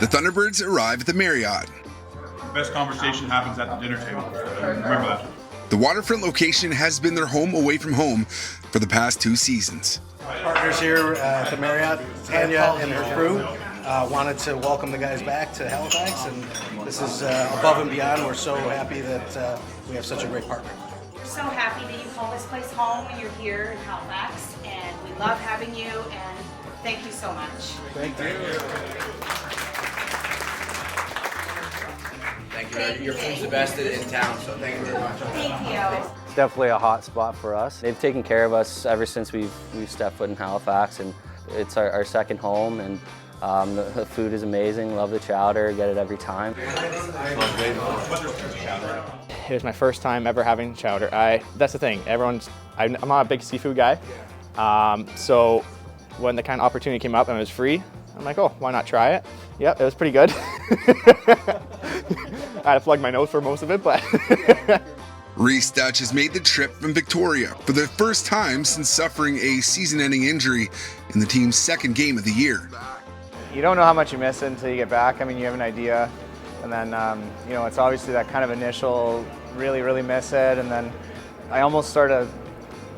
The Thunderbirds arrive at the Marriott. The best conversation happens at the dinner table. Remember that. The waterfront location has been their home away from home for the past 2 seasons. Partners here at the Marriott, Tanya and her crew, wanted to welcome the guys back to Halifax, and this is above and beyond. We're so happy that we have such a great partner. We're so happy that you call this place home when you're here in Halifax, and we love having you, and thank you so much. Thank you. Thank you. Your food's the best in town, so thank you very much. Thank you. It's definitely a hot spot for us. They've taken care of us ever since we've stepped foot in Halifax, and it's our second home, and the food is amazing. Love the chowder, get it every time. It was my first time ever having chowder. That's the thing, I'm not a big seafood guy, so when the kind of opportunity came up and it was free, I'm like, oh, why not try it? Yep, it was pretty good. I had to plug my nose for most of it, but. Reese Dutch has made the trip from Victoria for the first time since suffering a season-ending injury in the team's second game of the year. You don't know how much you miss it until you get back. I mean, you have an idea, and then it's obviously that kind of initial really miss it, and then I almost sort of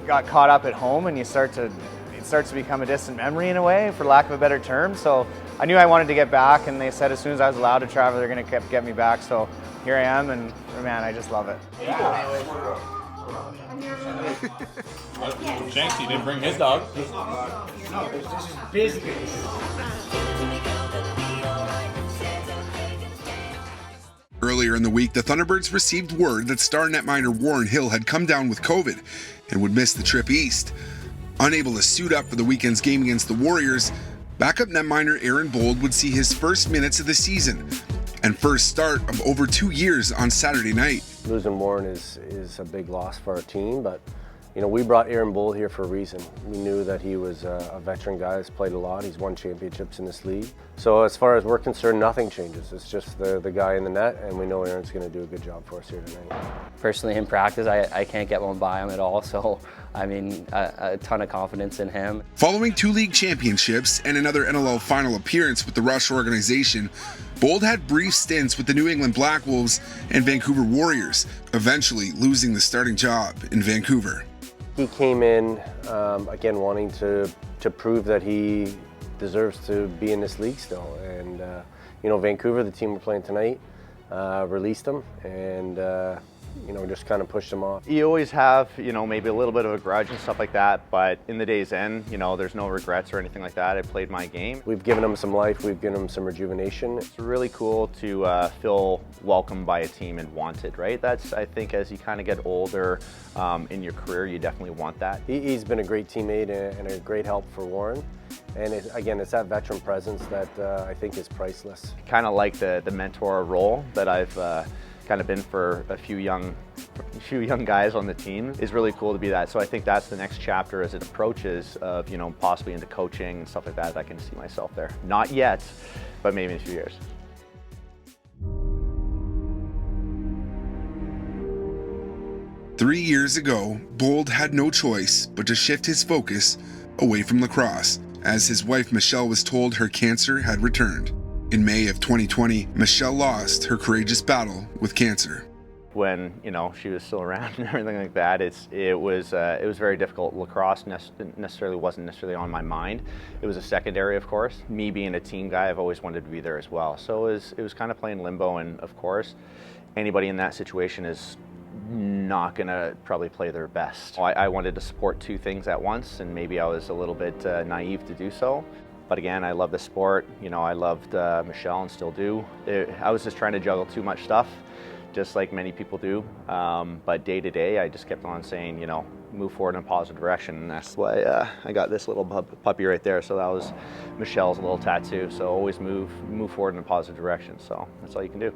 got caught up at home, and it starts to become a distant memory in a way, for lack of a better term. So I knew I wanted to get back, and they said as soon as I was allowed to travel, they're going to get me back. So here I am, and man, I just love it. Shanksy didn't bring his dog. No, this is business. Earlier in the week, the Thunderbirds received word that star netminder Warren Hill had come down with COVID and would miss the trip east. Unable to suit up for the weekend's game against the Warriors, backup netminder Aaron Bold would see his first minutes of the season and first start of over 2 years on Saturday night. Losing Warren is a big loss for our team, but we brought Aaron Bold here for a reason. We knew that he was a veteran guy, has played a lot, he's won championships in this league. So as far as we're concerned, nothing changes. It's just the guy in the net, and we know Aaron's going to do a good job for us here tonight. Personally, in practice, I can't get one by him at all, so I mean, a ton of confidence in him. Following 2 league championships and another NLL final appearance with the Rush organization, Bold had brief stints with the New England Black Wolves and Vancouver Warriors, eventually losing the starting job in Vancouver. He came in, again, wanting to prove that he deserves to be in this league still. And, Vancouver, the team we're playing tonight, released him and, just kind of pushed him off. You always have, maybe a little bit of a grudge and stuff like that, but in the day's end, there's no regrets or anything like that. I played my game. We've given him some life, we've given him some rejuvenation. It's really cool to feel welcomed by a team and wanted, right? That's, I think, as you kind of get older in your career, you definitely want that. He's been a great teammate and a great help for Warren. And it's that veteran presence that I think is priceless. Kind of like the mentor role that I've kind of been for a few young guys on the team is really cool to be that. So I think that's the next chapter as it approaches of, possibly into coaching and stuff like that. I can see myself there. Not yet, but maybe in a few years. Three years ago, Bold had no choice but to shift his focus away from lacrosse, as his wife Michelle was told her cancer had returned. In May of 2020, Michelle lost her courageous battle with cancer. When she was still around and everything like that, it was very difficult. Lacrosse wasn't necessarily on my mind. It was a secondary, of course. Me being a team guy, I've always wanted to be there as well. So it was kind of playing limbo, and of course, anybody in that situation is not gonna probably play their best. I wanted to support 2 things at once, and maybe I was a little bit naive to do so. But again, I love the sport. I loved Michelle and still do. I was just trying to juggle too much stuff, just like many people do. But day to day, I just kept on saying, move forward in a positive direction. And that's why I got this little puppy right there. So that was Michelle's little tattoo. So always move forward in a positive direction. So that's all you can do.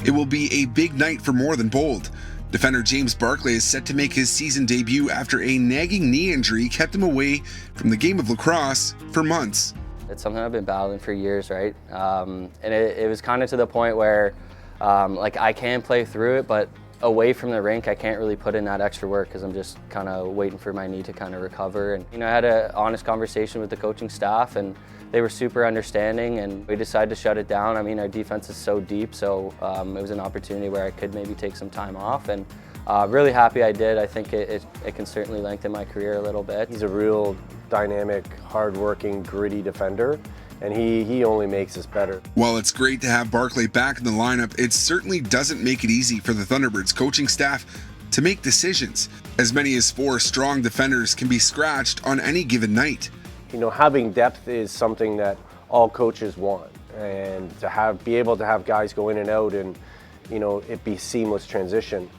It will be a big night for more than Bold. Defender James Barclay is set to make his season debut after a nagging knee injury kept him away from the game of lacrosse for months. It's something I've been battling for years, right? And it was kind of to the point where I can play through it, but away from the rink, I can't really put in that extra work because I'm just kind of waiting for my knee to kind of recover. And I had an honest conversation with the coaching staff, and they were super understanding, and we decided to shut it down. I mean, our defense is so deep, so it was an opportunity where I could maybe take some time off, and really happy I did. I think it can certainly lengthen my career a little bit. He's a real dynamic, hardworking, gritty defender, and he only makes us better. While it's great to have Barclay back in the lineup, it certainly doesn't make it easy for the Thunderbirds coaching staff to make decisions. As many as 4 strong defenders can be scratched on any given night. Having depth is something that all coaches want, and to be able to have guys go in and out and it be seamless transition.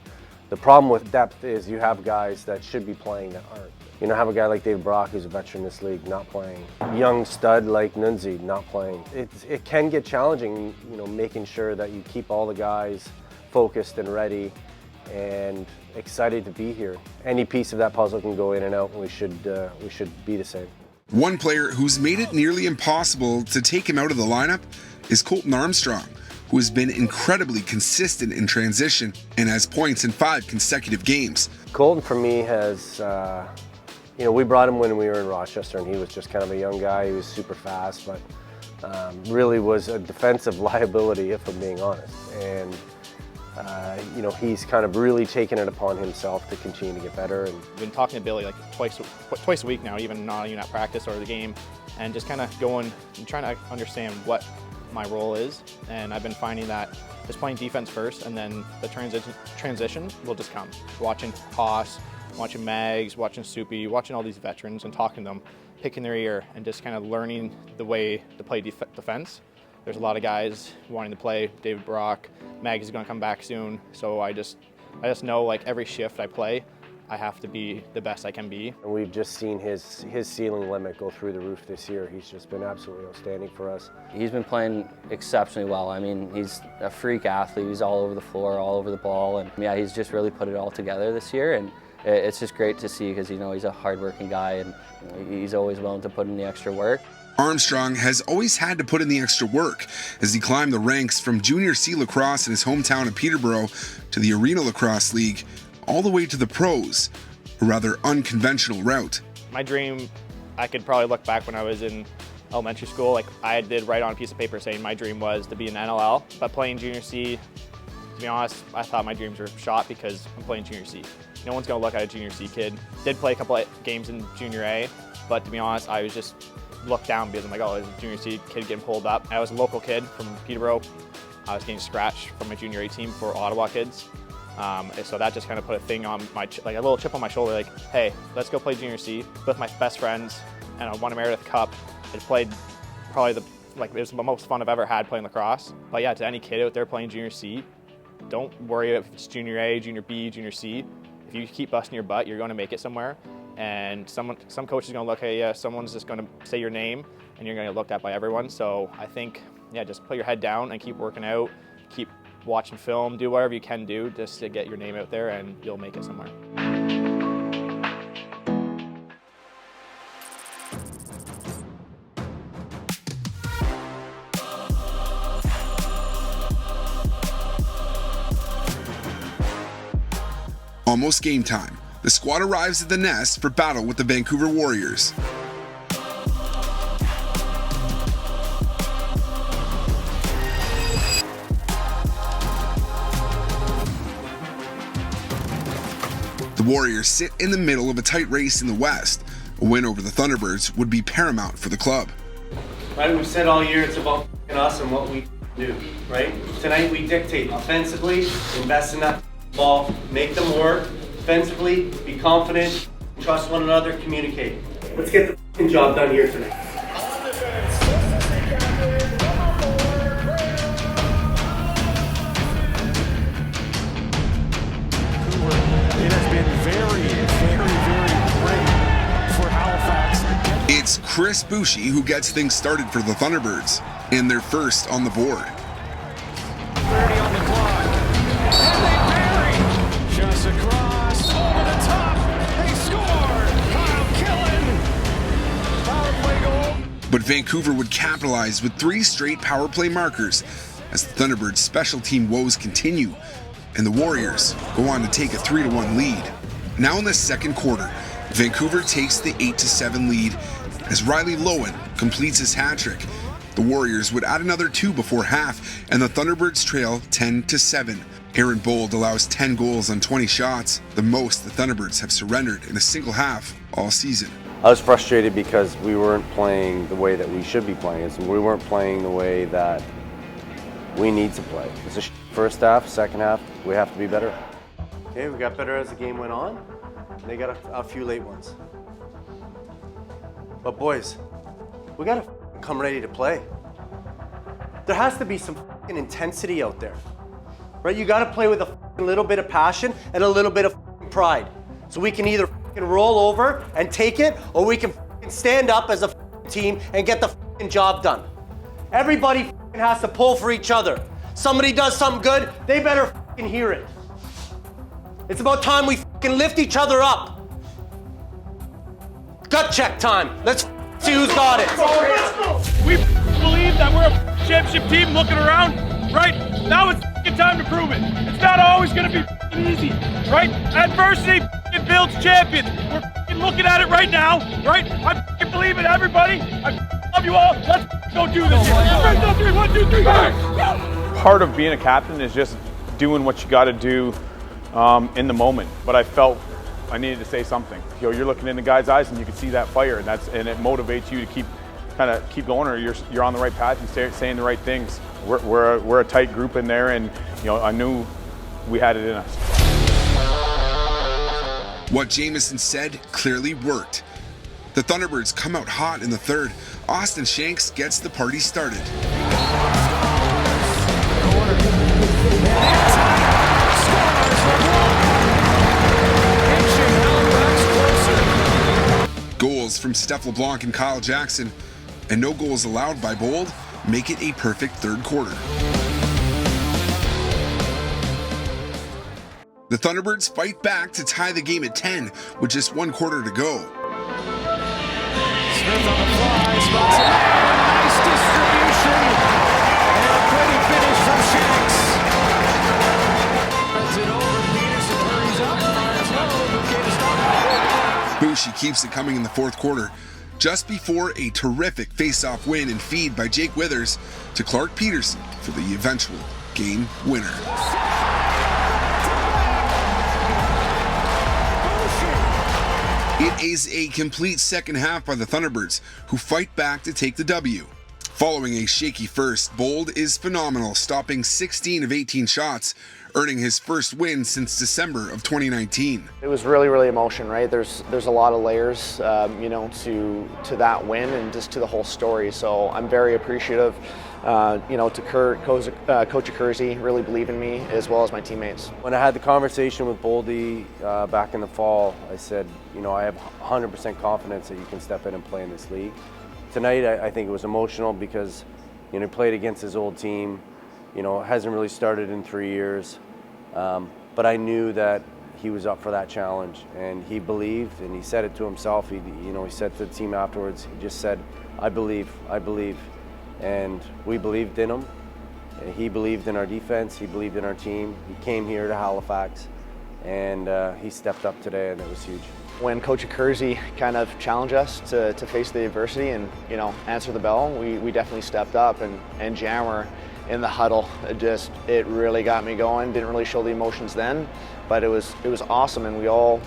The problem with depth is you have guys that should be playing that aren't. Have a guy like David Brock, who's a veteran in this league, not playing. Young stud like Nunzi, not playing. It can get challenging, making sure that you keep all the guys focused and ready and excited to be here. Any piece of that puzzle can go in and out, and we should be the same. One player who's made it nearly impossible to take him out of the lineup is Colton Armstrong, who has been incredibly consistent in transition and has points in 5 consecutive games. Colton, for me, has, we brought him when we were in Rochester, and he was just kind of a young guy. He was super fast, but really was a defensive liability, if I'm being honest. And he's kind of really taken it upon himself to continue to get better. And I've been talking to Billy like twice a week now, even at practice or the game, and just kind of going and trying to understand what my role is. And I've been finding that just playing defense first, and then the transition will just come. Watching Haas, watching Mags, watching Soupy, watching all these veterans and talking to them, picking their ear, and just kind of learning the way to play defense. There's a lot of guys wanting to play. David Brock, Mags is going to come back soon, so I just know like every shift I play, I have to be the best I can be. And we've just seen his ceiling limit go through the roof this year. He's just been absolutely outstanding for us. He's been playing exceptionally well. I mean, he's a freak athlete. He's all over the floor, all over the ball, and yeah, he's just really put it all together this year. And it's just great to see because he's a hardworking guy, and he's always willing to put in the extra work. Armstrong has always had to put in the extra work as he climbed the ranks from Junior C lacrosse in his hometown of Peterborough to the Arena Lacrosse League, all the way to the pros, a rather unconventional route. My dream, I could probably look back when I was in elementary school, like I did write on a piece of paper saying my dream was to be an NLL, but playing Junior C, to be honest, I thought my dreams were shot because I'm playing Junior C. No one's going to look at a Junior C kid. Did play a couple of games in Junior A, but to be honest, I was just looked down because I'm like, oh, there's a Junior C kid getting pulled up. I was a local kid from Peterborough. I was getting scratched from my Junior A team for Ottawa kids. So that just kind of put a thing on my, like a little chip on my shoulder, like, hey, let's go play Junior C with my best friends, and I won a Meredith Cup. I played probably it was the most fun I've ever had playing lacrosse. But yeah, to any kid out there playing Junior C, don't worry if it's Junior A, Junior B, Junior C. If you keep busting your butt, you're going to make it somewhere. And some coach is going to look at you, someone's just going to say your name, and you're going to get looked at by everyone. So I think, yeah, just put your head down and keep working out, keep watching film, do whatever you can do just to get your name out there, and you'll make it somewhere. Almost game time. The squad arrives at the nest for battle with the Vancouver Warriors. The Warriors sit in the middle of a tight race in the West. A win over the Thunderbirds would be paramount for the club. Right, we've said all year it's about us and what we do, right? Tonight we dictate offensively, invest in that ball, make them work. Defensively, be confident, trust one another, communicate. Let's get the job done here tonight. It has been very, very, very great for Halifax. It's Chris Boucher who gets things started for the Thunderbirds, and they're first on the board. 30 on the clock. And they bury. Just across, over the top. They score. Kyle Killen. Power play goal. But Vancouver would capitalize with 3 straight power play markers as the Thunderbirds' special team woes continue. and the Warriors go on to take a 3-1 lead. Now in the second quarter, Vancouver takes the 8-7 lead as Riley Lowen completes his hat trick. The Warriors would add another 2 before half, and the Thunderbirds trail 10-7. Aaron Bold allows 10 goals on 20 shots, the most the Thunderbirds have surrendered in a single half all season. I was frustrated because we weren't playing the way that we should be playing. We weren't playing the way that we need to play. It's a first half, second half, we have to be better. Okay, we got better as the game went on. They got a few late ones. But boys, we gotta come ready to play. There has to be some intensity out there, right? You gotta play with a little bit of passion and a little bit of pride. So we can either roll over and take it, or we can stand up as a team and get the job done. Everybody has to pull for each other. Somebody does something good, they better hear it. It's about time we lift each other up. Gut check time. Let's see who's got it. We believe that we're a championship team looking around, right? Now it's time to prove it. It's not always going to be easy, right? Adversity builds champions. We're looking at it right now, right? I believe in everybody. I love you all. Let's go do this. 1, 2, 3, Part of being a captain is just doing what you got to do in the moment. But I felt I needed to say something. You're looking in the guy's eyes and you can see that fire, and it motivates you to keep going, or you're on the right path. You're saying the right things. We're a tight group in there, and I knew we had it in us. What Jamieson said clearly worked. The Thunderbirds come out hot in the third. Austin Shanks gets the party started. Goals from Steph LeBlanc and Kyle Jackson, and no goals allowed by Bold, make it a perfect third quarter. The Thunderbirds fight back to tie the game at 10 with just 1 quarter to go. Smith on the fly, spots it. Nice distribution. And a pretty finish from Shanks. Spreads it over. Peterson hurries up. Fires low. Okay to stop. Bushi keeps it coming in the fourth quarter, just before a terrific face-off win and feed by Jake Withers to Clark Peterson for the eventual game winner. It is a complete second half by the Thunderbirds, who fight back to take the W. Following a shaky first, Bold is phenomenal, stopping 16 of 18 shots, earning his first win since December of 2019. It was really emotion, right? There's a lot of layers, to that win and just to the whole story. So I'm very appreciative, to Coach Accursi really believe in me, as well as my teammates. When I had the conversation with Boldy back in the fall, I said, I have 100% confidence that you can step in and play in this league. Tonight, I think it was emotional because, he played against his old team. Hasn't really started in 3 years, but I knew that he was up for that challenge, and he believed, and he said it to himself. He said to the team afterwards, he just said, I believe, and we believed in him. He believed in our defense, he believed in our team. He came here to Halifax, and he stepped up today, and it was huge. When Coach Accursi kind of challenged us to face the adversity and answer the bell, we definitely stepped up, and Jammer in the huddle, it really got me going. Didn't really show the emotions then, but it was awesome, and we all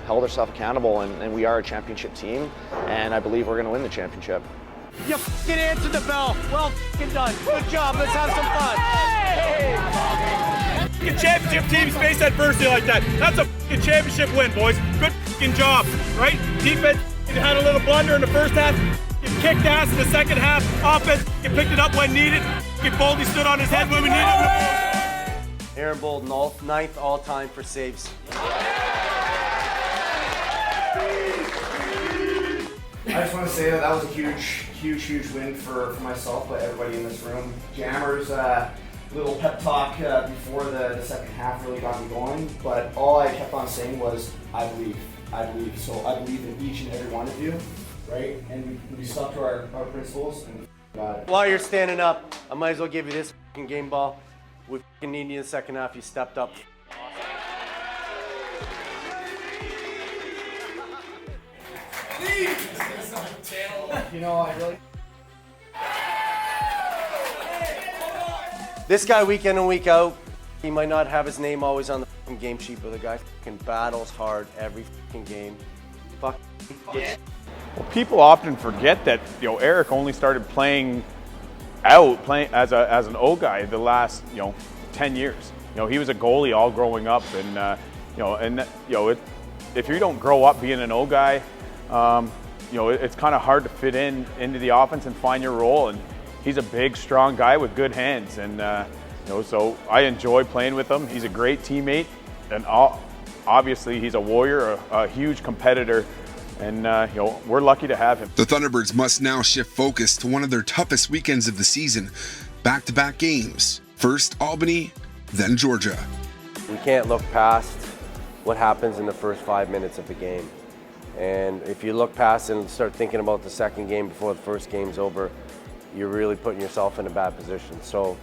held ourselves accountable, and we are a championship team, and I believe we're going to win the championship. You answered the bell. Well done. Good job. Let's have some fun. Hey! Championship teams face adversity like that. That's a championship win, boys. Good job, right? Defense had a little blunder in the first half. Kicked ass in the second half. Offense picked it up when needed. Boldy stood on his head when we needed it. Aaron Bold, 9th all-time for saves. I just want to say that was a huge win for myself, but everybody in this room. Jammer's little pep talk before the second half really got me going, but all I kept on saying was, I believe. So I believe in each and every one of you, right? And we stuck to our principles and got it. While you're standing up, I might as well give you this game ball. We need you in the second half. You stepped up You know, I really. This guy, week in and week out, he might not have his name always on the fucking game sheet, but the guy fucking battles hard every fucking game. Fuck. Well, people often forget that Eric only started playing as an O guy the last 10 years. He was a goalie all growing up, and if you don't grow up being an O guy, it's kind of hard to fit into the offense and find your role. And he's a big, strong guy with good hands, and so I enjoy playing with him. He's a great teammate, and obviously he's a warrior, a huge competitor, and we're lucky to have him. The Thunderbirds must now shift focus to one of their toughest weekends of the season. Back-to-back games. First Albany, then Georgia. We can't look past what happens in the first 5 minutes of the game. And if you look past and start thinking about the second game before the first game's over, you're really putting yourself in a bad position. So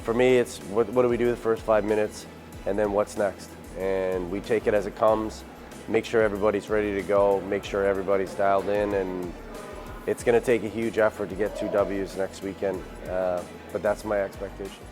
for me, it's what do we do the first 5 minutes, and then what's next? And we take it as it comes, make sure everybody's ready to go, make sure everybody's dialed in, and it's going to take a huge effort to get 2 W's next weekend, but that's my expectation.